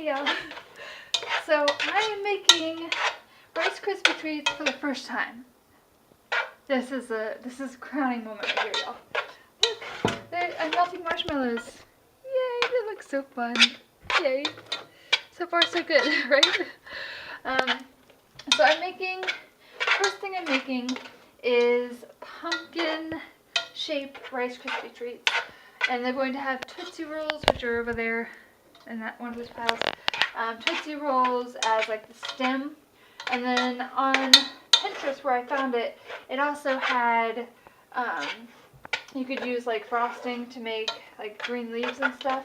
Hey y'all. So I am making Rice Krispie treats for the first time. This is a crowning moment right here, y'all. Look, I'm melting marshmallows. Yay, they look so fun. Yay. So far so good, right? So first thing I'm making is pumpkin shaped Rice Krispie treats. And they're going to have Tootsie Rolls, which are over there in that one of those piles. Tootsie Rolls as like the stem. And then on Pinterest where I found it, it also had, you could use like frosting to make like green leaves and stuff.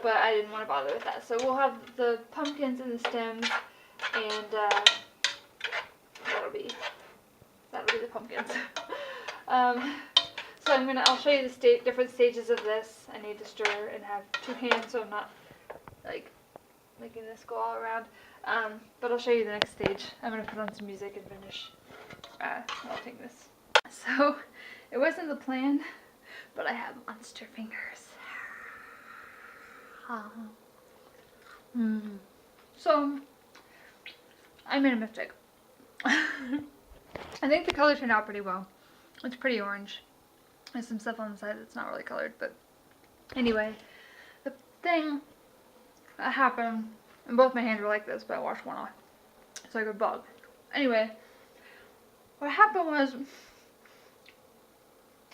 But I didn't want to bother with that. So we'll have the pumpkins and the stems, and that'll be the pumpkins. So I'll show you the different stages of this. I need to stir and have two hands so I'm not like making this go all around. But I'll show you the next stage. I'm going to put on some music and finish melting this. So it wasn't the plan, but I have monster fingers. So I made a mistake. I think the color turned out pretty well. It's pretty orange. There's some stuff on the side that's not really colored, but anyway, the thing that happened, and both my hands were like this, but I washed one off. It's like a bug. Anyway, what happened was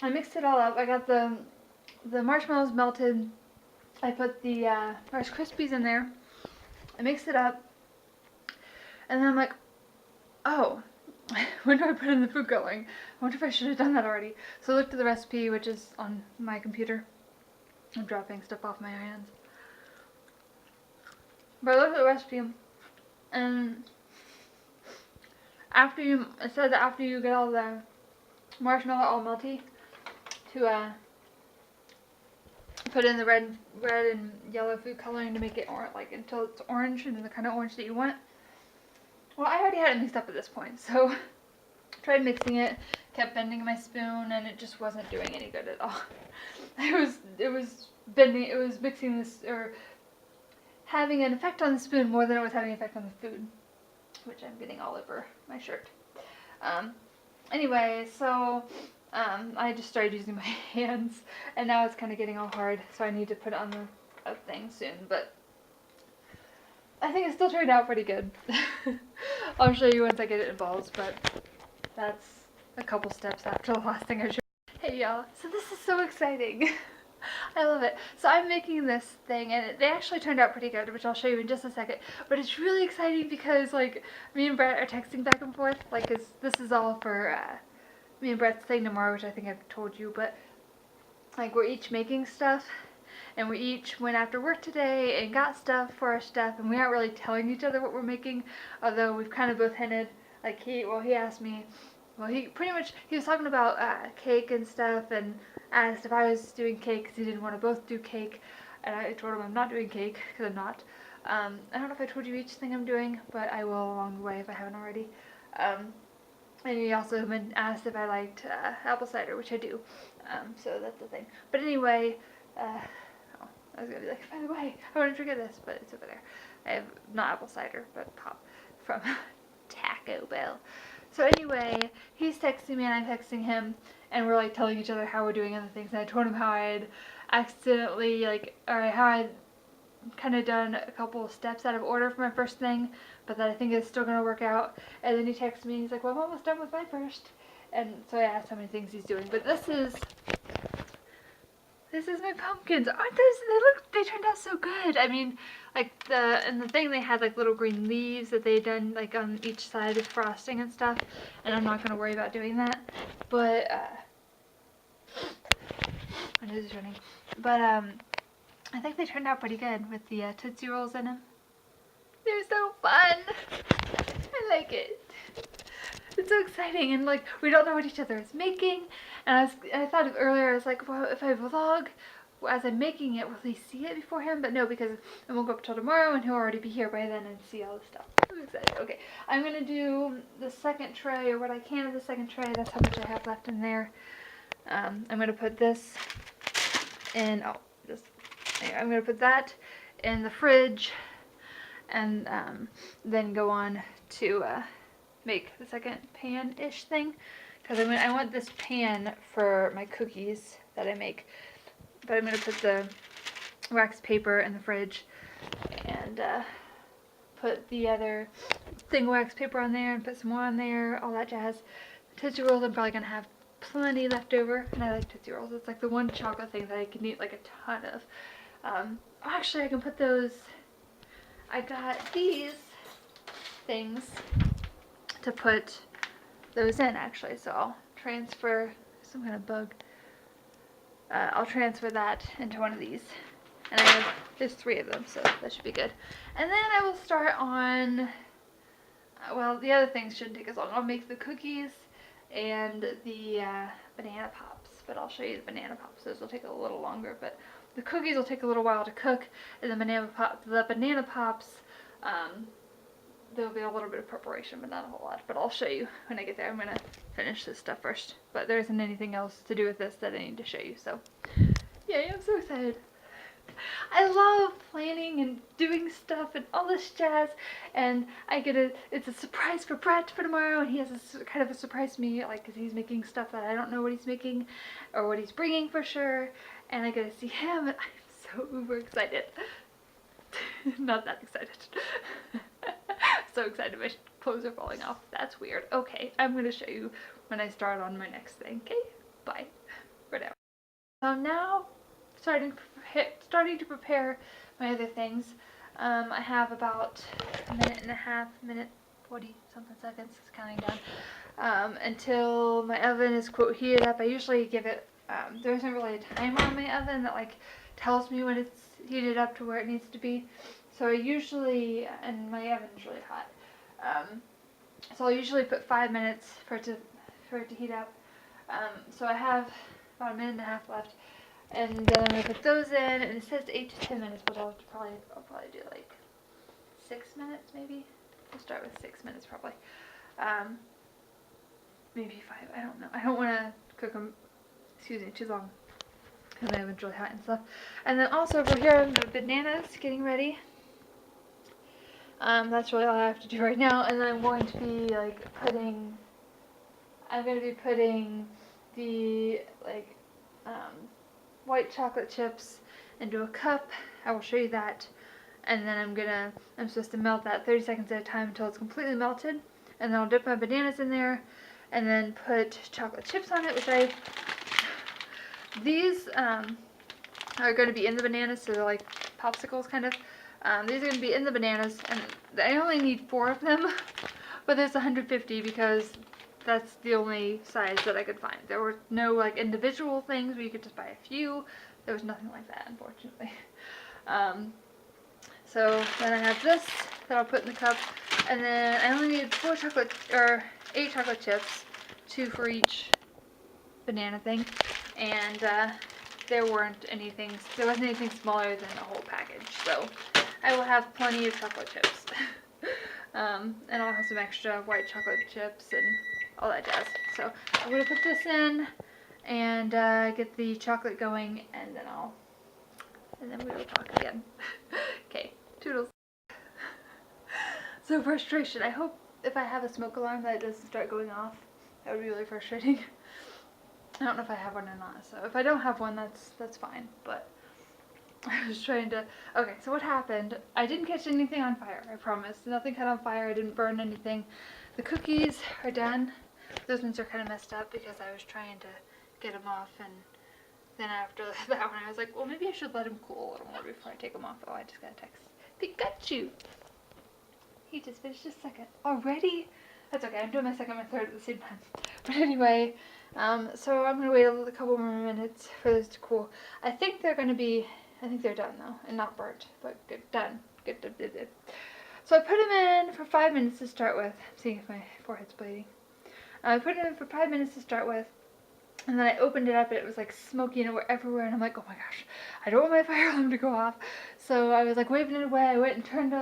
I mixed it all up. I got the marshmallows melted. I put the Rice Krispies in there. I mixed it up, and then I'm like, oh, when do I put in the food coloring? I wonder if I should have done that already. So I looked at the recipe, which is on my computer. I'm dropping stuff off my hands. But I looked at the recipe, and it said that after you get all the marshmallow all melty, to put in the red and yellow food coloring to make it until it's orange and the kind of orange that you want. Well, I already had it mixed up at this point, so tried mixing it, kept bending my spoon, and it just wasn't doing any good at all. It was mixing this, or having an effect on the spoon more than it was having an effect on the food, which I'm getting all over my shirt. Anyway, so I just started using my hands, and now it's kind of getting all hard, so I need to put it on the thing soon, but I think it still turned out pretty good. I'll show you once I get it in balls, but that's a couple steps after the last thing I showed. Hey y'all, so this is so exciting. I love it. So I'm making this thing, and they actually turned out pretty good, which I'll show you in just a second. But it's really exciting because like me and Brett are texting back and forth. Like this is all for me and Brett's thing tomorrow, which I think I've told you. But like we're each making stuff. And we each went after work today and got stuff for our stuff, and we aren't really telling each other what we're making, although we've kind of both hinted. Like he asked me, he was talking about cake and stuff, and asked if I was doing cake because he didn't want to both do cake, and I told him I'm not doing cake because I'm not. I don't know if I told you each thing I'm doing, but I will along the way if I haven't already. And he also asked if I liked apple cider, which I do. So that's the thing. But anyway, I was going to be like, by the way, I want to drink this, but it's over there. I have not apple cider, but pop from Taco Bell. So anyway, he's texting me and I'm texting him, and we're like telling each other how we're doing other things. And I told him how I had accidentally, how I'd kind of done a couple of steps out of order for my first thing, but that I think it's still going to work out. And then he texts me and he's like, well, I'm almost done with my first. And so I asked how many things he's doing. But this is my pumpkins. Aren't they turned out so good. I mean, like in the thing they had like little green leaves that they had done like on each side of frosting and stuff, and I'm not going to worry about doing that, but my nose is running, but I think they turned out pretty good with the Tootsie Rolls in them. They're so fun. I like it. It's so exciting, and like we don't know what each other is making, and I thought of earlier, I was like, well, if I vlog as I'm making it, will he see it beforehand? But no, because it won't go up till tomorrow, and he'll already be here by then and see all the stuff. I'm excited. Okay, I'm gonna do the second tray, or what I can of the second tray. That's how much I have left in there. I'm gonna put this in. I'm gonna put that in the fridge and then go on to make the second pan-ish thing, because I want this pan for my cookies that I make, but I'm going to put the wax paper in the fridge and put the other thing of wax paper on there and put some more on there, all that jazz. Tootsie Rolls I'm probably going to have plenty left over, and I like Tootsie Rolls. It's like the one chocolate thing that I can eat like a ton of. Actually, I can put those, I got these things to put those in actually, so I'll transfer some kind of bug. I'll transfer that into one of these, and there's 3 of them, so that should be good. And then I will start on, well, the other things shouldn't take as long. I'll make the cookies and the banana pops, but I'll show you the banana pops. Those will take a little longer, but the cookies will take a little while to cook, and the banana pops, there'll be a little bit of preparation, but not a whole lot. But I'll show you when I get there. I'm going to finish this stuff first. But there isn't anything else to do with this that I need to show you. So, yay, I'm so excited. I love planning and doing stuff and all this jazz. And it's a surprise for Brett for tomorrow. And he has kind of a surprise to me, like, because he's making stuff that I don't know what he's making or what he's bringing for sure. And I get to see him, and I'm so uber excited. Not that excited. So excited my clothes are falling off. That's weird. Okay, I'm going to show you when I start on my next thing. Okay, bye for now. So now, starting to prepare my other things. I have about a minute and a half, 40 something seconds, it's counting down, until my oven is quote heated up. I usually give it, there isn't really a timer on my oven that like tells me when it's heated up to where it needs to be. So I usually, and my oven's really hot, so I'll usually put 5 minutes for it to heat up. So I have about a minute and a half left, and then I'm gonna put those in. And it says 8 to 10 minutes, but I'll probably do like 6 minutes maybe. We'll start with 6 minutes probably. Maybe 5. I don't know. I don't want to cook them, too long, because my oven's really hot and stuff. And then also over here, the bananas getting ready. That's really all I have to do right now. And then I'm going to be like putting the like white chocolate chips into a cup. I will show you that. And then I'm supposed to melt that 30 seconds at a time until it's completely melted. And then I'll dip my bananas in there and then put chocolate chips on it, which these are going to be in the bananas, so they're like popsicles kind of. These are going to be in the bananas, and I only need 4 of them, but there's 150 because that's the only size that I could find. There were no like individual things where you could just buy a few. There was nothing like that, unfortunately. So then I have this that I'll put in the cup, and then I only need 8 chocolate chips, 2 for each banana thing, and there wasn't anything smaller than a whole package, so I will have plenty of chocolate chips. And I'll have some extra white chocolate chips and all that jazz. So I'm going to put this in and get the chocolate going, and then we will talk again. Okay, toodles. So frustration. I hope if I have a smoke alarm that it doesn't start going off. That would be really frustrating. I don't know if I have one or not, so if I don't have one, that's fine, but I was trying to, okay, so what happened, I didn't catch anything on fire, I promise. Nothing caught on fire, I didn't burn anything. The cookies are done. Those ones are kind of messed up because I was trying to get them off, and then after that one I was like, well, maybe I should let them cool a little more before I take them off. Oh, I just got a text. Pikachu! He just finished his second. Already? That's okay, I'm doing my second and my third at the same time. But anyway, so I'm going to wait a couple more minutes for this to cool. I think they're done though, and not burnt, but good, done. Good. So I put them in for 5 minutes to start with. I'm seeing if my forehead's bleeding. I put it in for 5 minutes to start with, and then I opened it up and it was like smoky and it went everywhere, and I'm like, oh my gosh, I don't want my fire alarm to go off. So I was like waving it away. I went and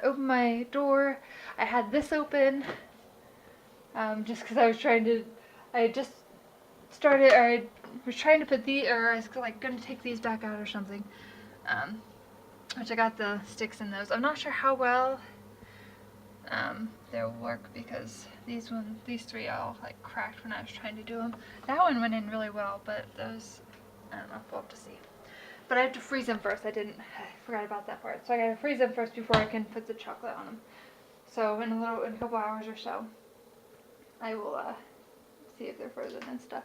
opened my door. I had this open, just because I was was trying to put I was like going to take these back out or something. which I got the sticks in those. I'm not sure how well they'll work because these three all like cracked when I was trying to do them. That one went in really well, but those, I don't know, we'll have to see. But I have to freeze them first. I forgot about that part. So I gotta freeze them first before I can put the chocolate on them. So in a couple hours or so, I will see if they're frozen and stuff.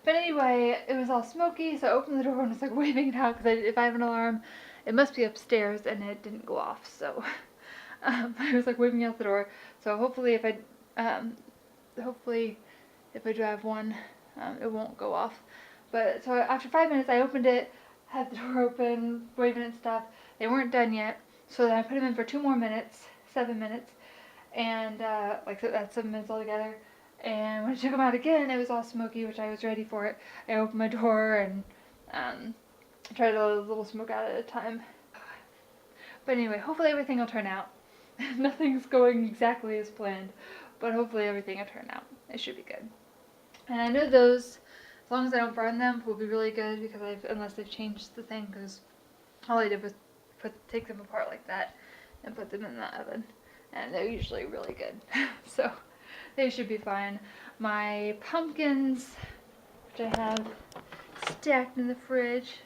But anyway, it was all smoky, so I opened the door and was like waving it out because if I have an alarm, it must be upstairs, and it didn't go off. So I was like waving out the door. So hopefully if I drive one, it won't go off. But so after 5 minutes, I opened it, had the door open, waving and stuff. They weren't done yet, so then I put them in for 2 more minutes, 7 minutes, and so that's 7 minutes altogether. And when I took them out again, it was all smoky, which I was ready for it. I opened my door and tried to let a little smoke out at a time. But anyway, hopefully everything will turn out. Nothing's going exactly as planned, but hopefully everything will turn out. It should be good. And I know those, as long as I don't burn them, will be really good because unless they've changed the thing, because all I did was take them apart like that and put them in the oven, and they're usually really good. So they should be fine. My pumpkins, which I have stacked in the fridge,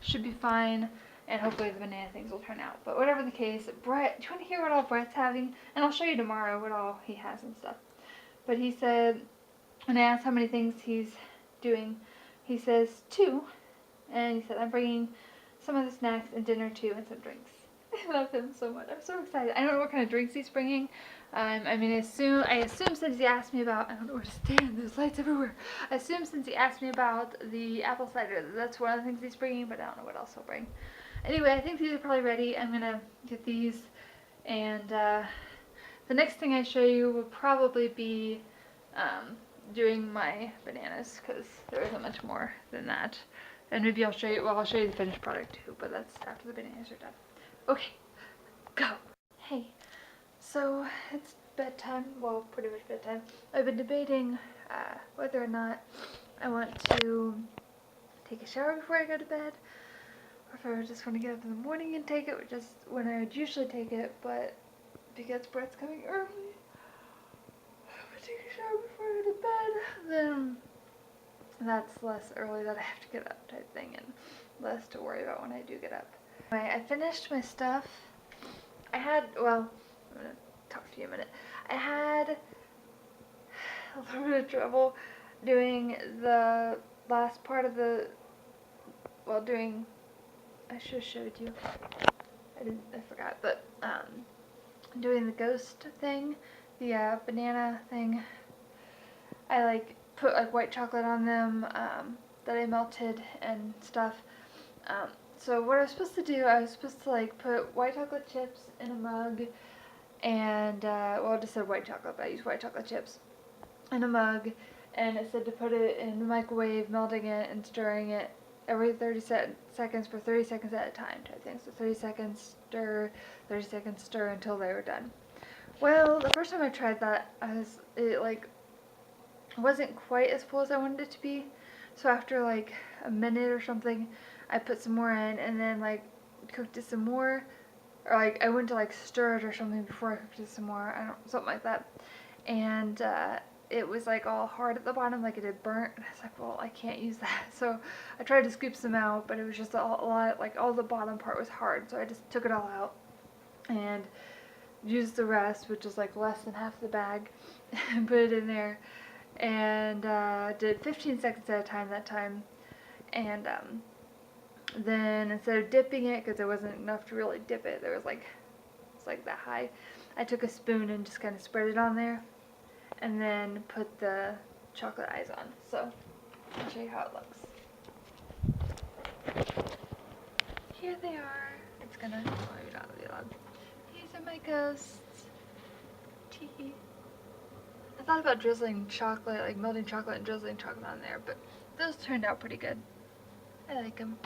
should be fine, and hopefully the banana things will turn out. But whatever the case, Brett, do you want to hear what all Brett's having? And I'll show you tomorrow what all he has and stuff. But he said, when I asked how many things he's doing, he says 2, and he said, I'm bringing some of the snacks and dinner too, and some drinks. I love him so much. I'm so excited. I don't know what kind of drinks he's bringing. I assume since he asked me about, I don't know where to stand, there's lights everywhere. I assume since he asked me about the apple cider, that's one of the things he's bringing, but I don't know what else he'll bring. Anyway, I think these are probably ready. I'm going to get these, and the next thing I show you will probably be doing my bananas, because there isn't much more than that. And maybe I'll show you the finished product too, but that's after the bananas are done. Okay, go. Hey, so it's bedtime, well, pretty much bedtime. I've been debating whether or not I want to take a shower before I go to bed, or if I just want to get up in the morning and take it, which is when I would usually take it, but because Brett's coming early, if I take a shower before I go to bed, then that's less early that I have to get up type thing, and less to worry about when I do get up. Anyway, I finished my stuff. I'm going to talk to you a minute. I had a little bit of trouble doing the last part of I should have showed you. I forgot, but doing the ghost thing, the banana thing. I put white chocolate on them that I melted and stuff. So what I was supposed to do, I was supposed to put white chocolate chips in a mug, and I just said white chocolate, but I used white chocolate chips in a mug, and it said to put it in the microwave, melting it and stirring it every 30 seconds for 30 seconds at a time type thing. So 30 seconds stir, 30 seconds stir until they were done. Well, the first time I tried that, it wasn't quite as full as I wanted it to be. So after a minute or something, I put some more in, and then cooked it some more, or I went to stir it or something before I cooked it some more. Something like that. And it was all hard at the bottom, it had burnt. And I was like, well, I can't use that. So I tried to scoop some out, but it was just a lot, all the bottom part was hard. So I just took it all out and used the rest, which is less than half the bag, and put it in there. And did 15 seconds at a time that time. And then instead of dipping it, because there wasn't enough to really dip it, there was it's that high, I took a spoon and just kind of spread it on there, and then put the chocolate eyes on. So I'll show you how it looks. Here they are. It's gonna, maybe not be loud. These are my ghosts. Tee. I thought about drizzling chocolate, melting chocolate and drizzling chocolate on there, but those turned out pretty good. I like them.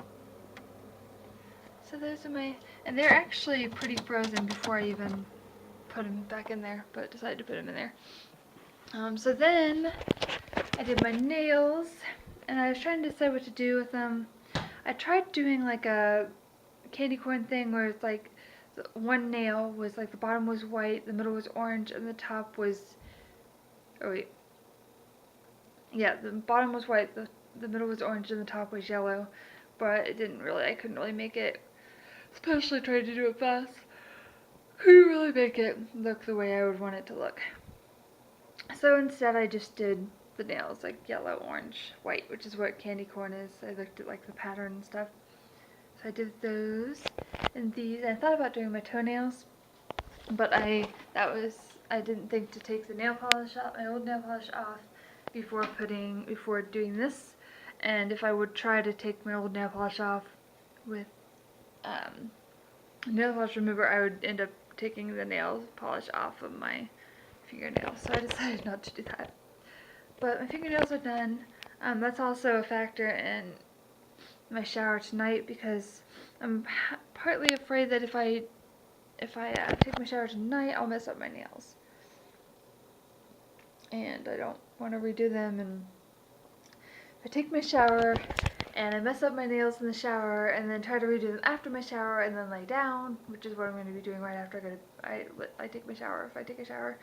So those are and they're actually pretty frozen before I even put them back in there, but decided to put them in there. So then I did my nails, and I was trying to decide what to do with them. I tried doing a candy corn thing where it's like one nail was like the bottom was white, the middle was orange, and the top was, oh wait, yeah, the bottom was white, the middle was orange, and the top was yellow. But it didn't really, I couldn't really make it, especially trying to do it fast. Couldn't really make it look the way I would want it to look. So instead I just did the nails like yellow, orange, white, which is what candy corn is. I looked at like the pattern and stuff. So I did those and these. I thought about doing my toenails, but I didn't think to take the nail polish off, my old nail polish off before doing this. And if I would try to take my old nail polish off with nail polish remover, I would end up taking the nail polish off of my fingernails. So I decided not to do that. But my fingernails are done. That's also a factor in my shower tonight because I'm partly afraid that if I take my shower tonight, I'll mess up my nails. And I don't want to redo them. And if I take my shower and I mess up my nails in the shower and then try to redo them after my shower and then lay down, which is what I'm going to be doing right after I take my shower. If I take a shower,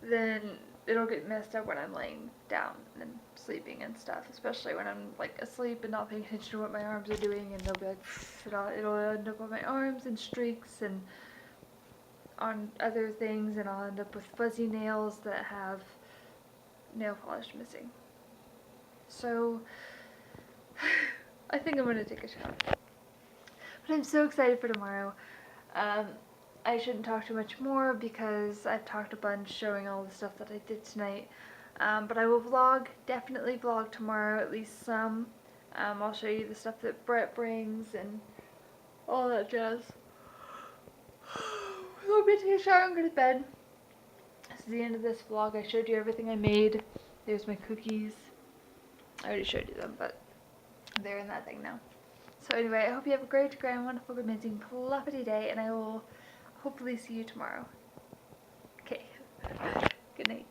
then it'll get messed up when I'm laying down and sleeping and stuff, especially when I'm like asleep and not paying attention to what my arms are doing, and they'll be like, it'll end up on my arms and streaks and on other things, and I'll end up with fuzzy nails that have nail polish missing. So I think I'm going to take a shower. But I'm so excited for tomorrow. I shouldn't talk too much more because I've talked a bunch showing all the stuff that I did tonight. But I will definitely vlog tomorrow, at least some. I'll show you the stuff that Brett brings and all that jazz. I'm going to take a shower and go to bed. This is the end of this vlog. I showed you everything I made. There's my cookies. I already showed you them, but they're in that thing now. So anyway, I hope you have a great, grand, wonderful, amazing, fluffy day, and I will hopefully see you tomorrow. Okay. Good night.